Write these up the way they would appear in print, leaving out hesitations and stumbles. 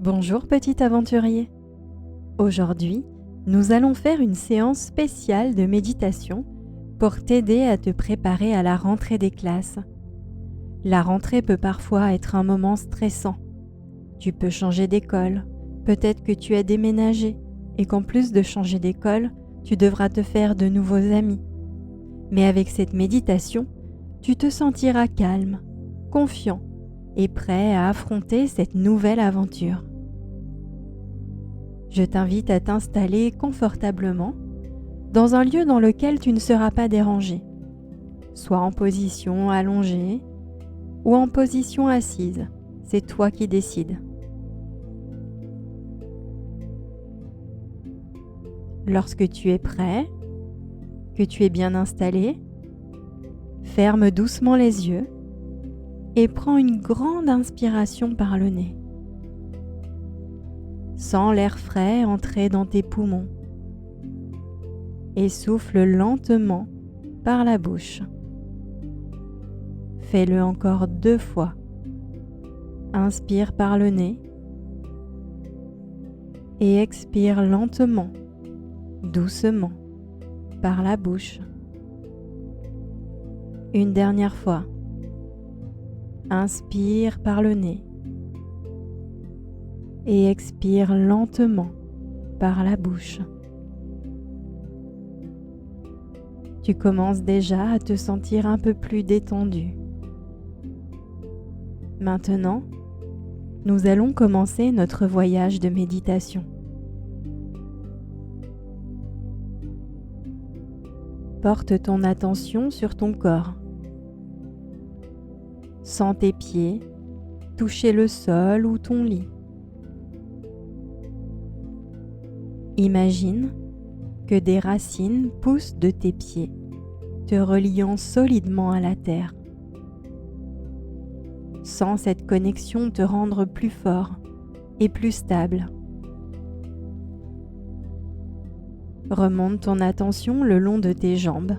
Bonjour petit aventurier. Aujourd'hui, nous allons faire une séance spéciale de méditation pour t'aider à te préparer à la rentrée des classes. La rentrée peut parfois être un moment stressant. Tu peux changer d'école, peut-être que tu as déménagé et qu'en plus de changer d'école, tu devras te faire de nouveaux amis. Mais avec cette méditation, tu te sentiras calme, confiant et prêt à affronter cette nouvelle aventure. Je t'invite à t'installer confortablement dans un lieu dans lequel tu ne seras pas dérangé, soit en position allongée ou en position assise, c'est toi qui décides. Lorsque tu es prêt, que tu es bien installé, ferme doucement les yeux et prends une grande inspiration par le nez. Sens l'air frais entrer dans tes poumons et souffle lentement par la bouche. Fais-le encore 2 fois. Inspire par le nez et expire lentement, doucement, par la bouche. Une dernière fois. Inspire par le nez et expire lentement par la bouche. Tu commences déjà à te sentir un peu plus détendu. Maintenant, nous allons commencer notre voyage de méditation. Porte ton attention sur ton corps. Sens tes pieds toucher le sol ou ton lit. Imagine que des racines poussent de tes pieds, te reliant solidement à la terre. Sens cette connexion te rendre plus fort et plus stable. Remonte ton attention le long de tes jambes.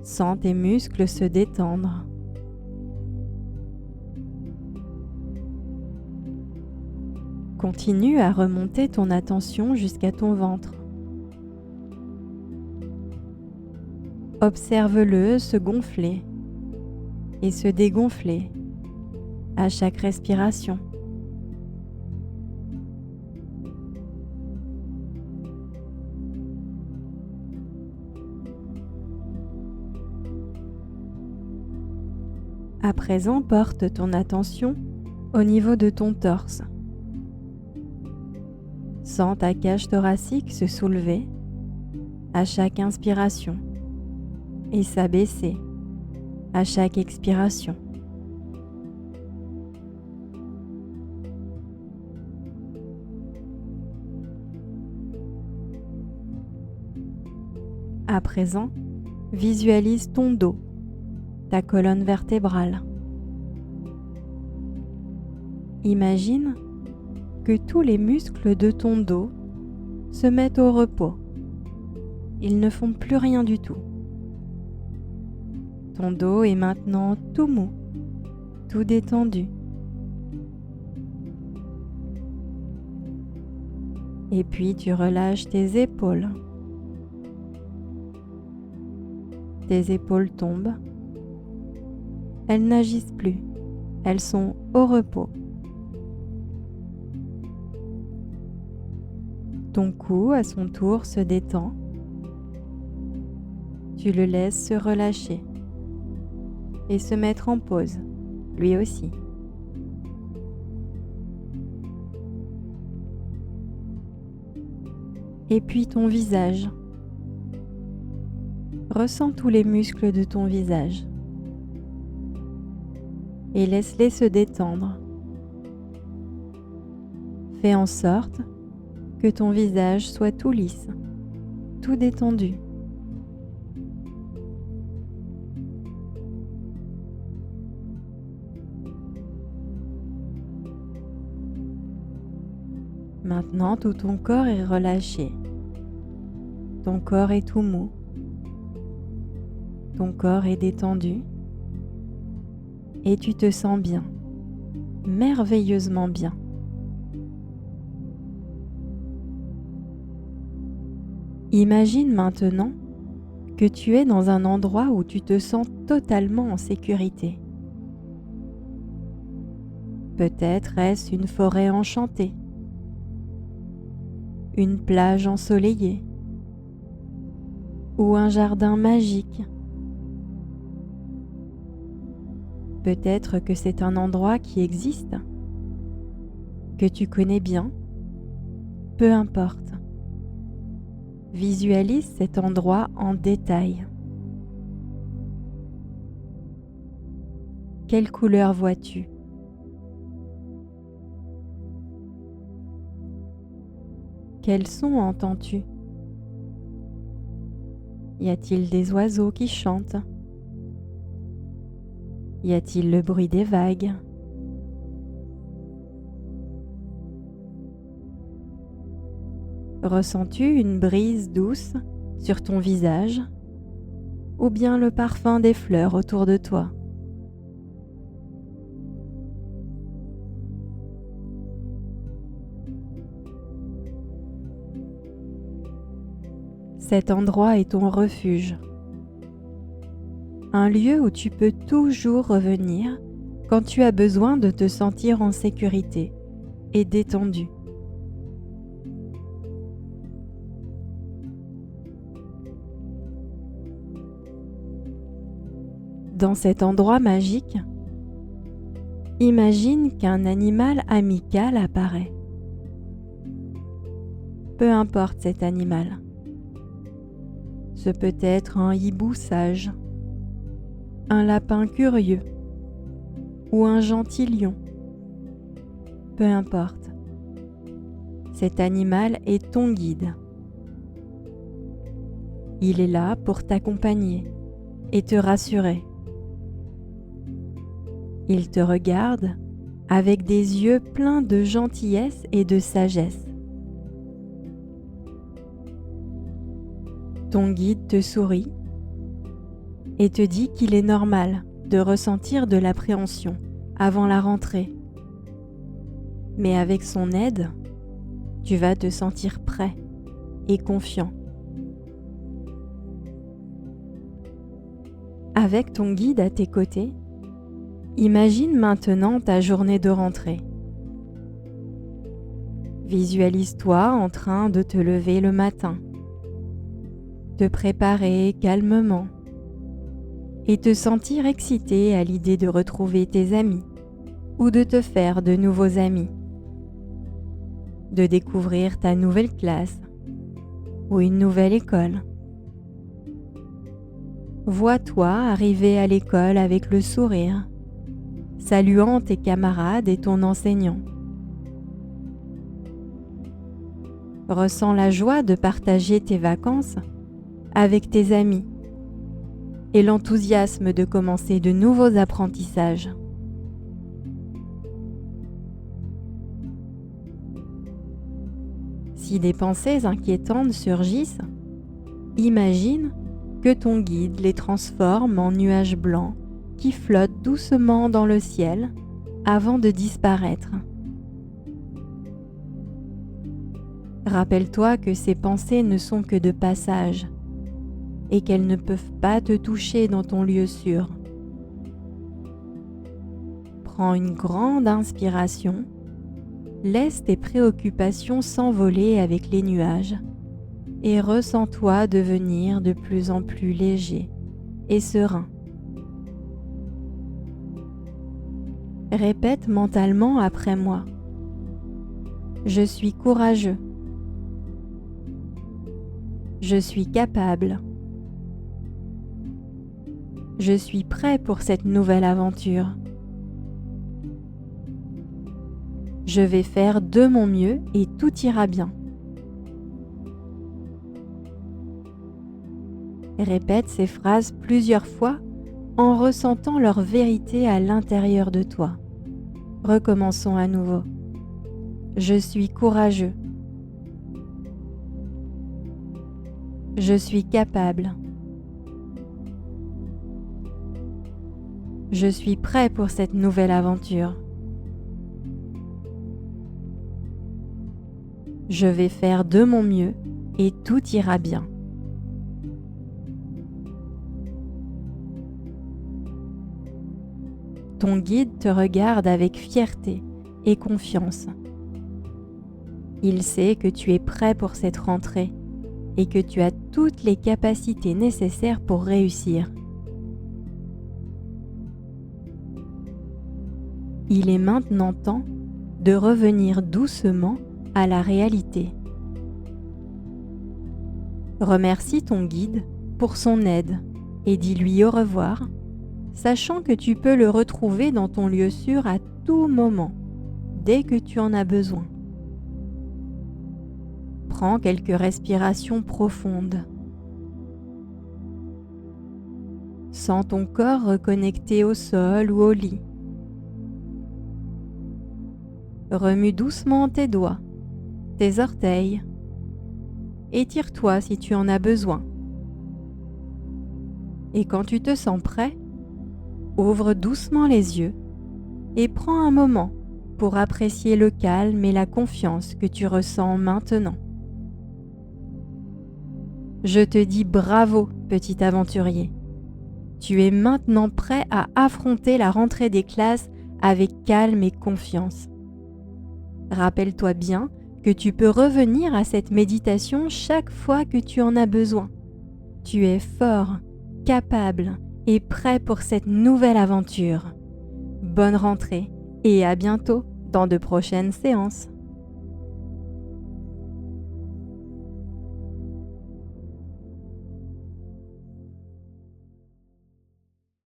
Sens tes muscles se détendre. Continue à remonter ton attention jusqu'à ton ventre. Observe-le se gonfler et se dégonfler à chaque respiration. À présent, porte ton attention au niveau de ton torse. Sens ta cage thoracique se soulever à chaque inspiration et s'abaisser à chaque expiration. À présent, visualise ton dos, ta colonne vertébrale. Imagine que tous les muscles de ton dos se mettent au repos. Ils ne font plus rien du tout. Ton dos est maintenant tout mou, tout détendu. Et puis tu relâches tes épaules. Tes épaules tombent. Elles n'agissent plus. Elles sont au repos. Ton cou, à son tour, se détend. Tu le laisses se relâcher et se mettre en pause, lui aussi. Et puis ton visage. Ressens tous les muscles de ton visage et laisse-les se détendre. Fais en sorte que ton visage soit tout lisse, tout détendu. Maintenant, tout ton corps est relâché. Ton corps est tout mou. Ton corps est détendu et tu te sens bien. merveilleusement bien. Imagine maintenant que tu es dans un endroit où tu te sens totalement en sécurité. Peut-être est-ce une forêt enchantée, une plage ensoleillée ou un jardin magique. Peut-être que c'est un endroit qui existe, que tu connais bien, peu importe. Visualise cet endroit en détail. Quelle couleur vois-tu? Quels sons entends-tu? Y a-t-il des oiseaux qui chantent? Y a-t-il le bruit des vagues? Ressens-tu une brise douce sur ton visage ou bien le parfum des fleurs autour de toi? Cet endroit est ton refuge, un lieu où tu peux toujours revenir quand tu as besoin de te sentir en sécurité et détendu. Dans cet endroit magique, imagine qu'un animal amical apparaît. Peu importe cet animal. Ce peut être un hibou sage, un lapin curieux ou un gentil lion. Peu importe. Cet animal est ton guide. Il est là pour t'accompagner et te rassurer. Il te regarde avec des yeux pleins de gentillesse et de sagesse. Ton guide te sourit et te dit qu'il est normal de ressentir de l'appréhension avant la rentrée. Mais avec son aide, tu vas te sentir prêt et confiant. Avec ton guide à tes côtés, imagine maintenant ta journée de rentrée. Visualise-toi en train de te lever le matin, te préparer calmement et te sentir excité à l'idée de retrouver tes amis ou de te faire de nouveaux amis, de découvrir ta nouvelle classe ou une nouvelle école. Vois-toi arriver à l'école avec le sourire, saluant tes camarades et ton enseignant. Ressens la joie de partager tes vacances avec tes amis et l'enthousiasme de commencer de nouveaux apprentissages. Si des pensées inquiétantes surgissent, imagine que ton guide les transforme en nuages blancs qui flottent doucement dans le ciel avant de disparaître. Rappelle-toi que ces pensées ne sont que de passage et qu'elles ne peuvent pas te toucher dans ton lieu sûr. Prends une grande inspiration, laisse tes préoccupations s'envoler avec les nuages et ressens-toi devenir de plus en plus léger et serein. Répète mentalement après moi. Je suis courageux. Je suis capable. Je suis prêt pour cette nouvelle aventure. Je vais faire de mon mieux et tout ira bien. Répète ces phrases plusieurs fois en ressentant leur vérité à l'intérieur de toi. Recommençons à nouveau. Je suis courageux. Je suis capable. Je suis prêt pour cette nouvelle aventure. Je vais faire de mon mieux et tout ira bien. Ton guide te regarde avec fierté et confiance. Il sait que tu es prêt pour cette rentrée et que tu as toutes les capacités nécessaires pour réussir. Il est maintenant temps de revenir doucement à la réalité. Remercie ton guide pour son aide et dis-lui au revoir, sachant que tu peux le retrouver dans ton lieu sûr à tout moment, dès que tu en as besoin. Prends quelques respirations profondes. Sens ton corps reconnecté au sol ou au lit. Remue doucement tes doigts, tes orteils. Étire-toi si tu en as besoin. Et quand tu te sens prêt, ouvre doucement les yeux et prends un moment pour apprécier le calme et la confiance que tu ressens maintenant. Je te dis bravo, petit aventurier. Tu es maintenant prêt à affronter la rentrée des classes avec calme et confiance. Rappelle-toi bien que tu peux revenir à cette méditation chaque fois que tu en as besoin. Tu es fort, capable et prêt pour cette nouvelle aventure. Bonne rentrée et à bientôt dans de prochaines séances.